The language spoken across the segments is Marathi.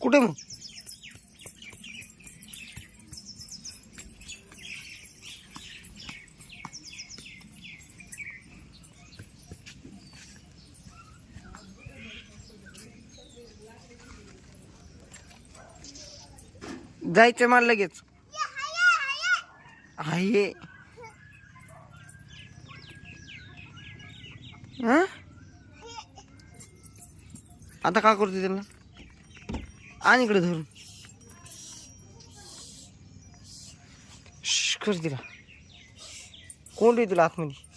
कुठे मग? जायचं मला लगेच. आहे हं? आता का करते त्यांना? आणि इकडे धरून कर तिला. कोण रे तुला आतमध्ये?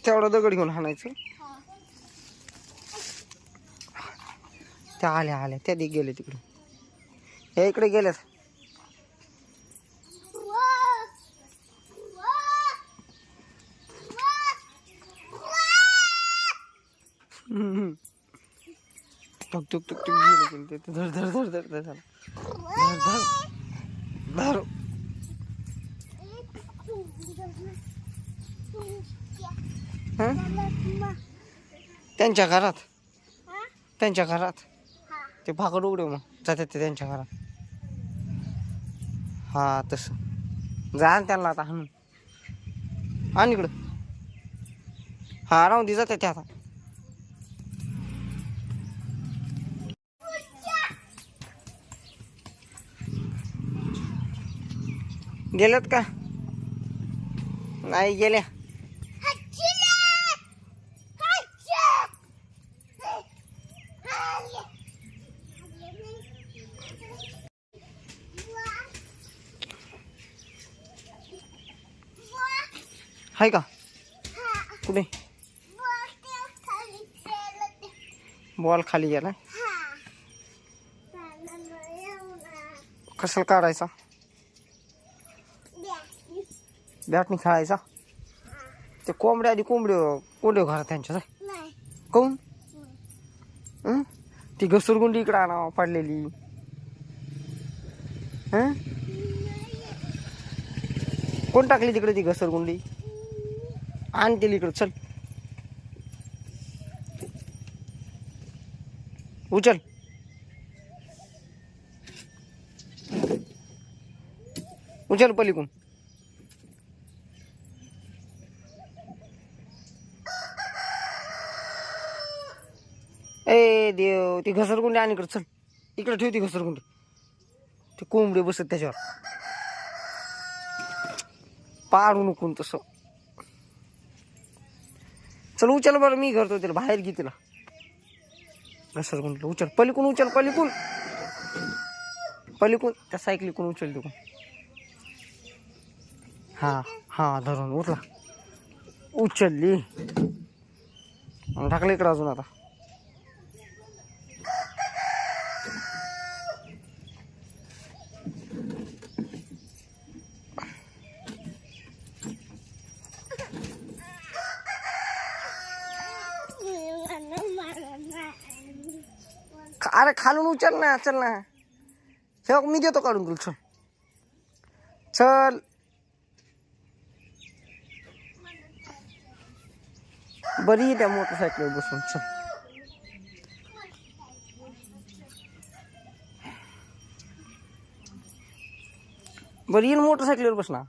तेवढा दगड घेऊन हाणायचं. त्या आल्या आल्या त्या दिग गेले तिकडे. हे इकडे गेल्यात. टुक टुक टुक टुक गेले. धर धर धर धर धर धर धर. त्यांच्या घरात त्यांच्या घरात ते भाकड उघडे मग जातात ते त्यांच्या घरात. हा तसं जा त्यांना आता हाणून आण इकडं. हा राहून दे जाते ते आता. गेल्यात का? नाही गेल्या. हाय का? कुठे? बॉल खाली गेला. कशाला काढायचा? बॅटनी खेळायचा. ते कोंबड्या आधी कोंबड्या घरात त्यांच्या कोण? ती घसरगुंडी इकडे आणा पडलेली. कोण टाकली तिकडे ती घसरगुंडी? आण तिला इकडं. चल उचल. उचल पलीकडून. ए देव, ती घसरगुंडी आणि इकडं. चल इकडे ठेव ती घसरगुंडी. ते कोंबडे बसत त्याच्यावर. पाडू नको तसं. चल उचल बरं. मी करतो तिला. बाहेर घे तिला. घसरगुंडीला उचल. पलीकडून उचल. पलीकडून पलीकडून त्या सायकलीकडून उचल तिकडून. हा हा धरून उचला. उचलली. टाकलं इकडं अजून आता. अरे खालून उचल ना. चल ना. हे मी देतो काढून तुला. चल चल. बरी त्या मोटरसायकलवर बसून. चल बरी येईल मोटरसायकलवर बस ना.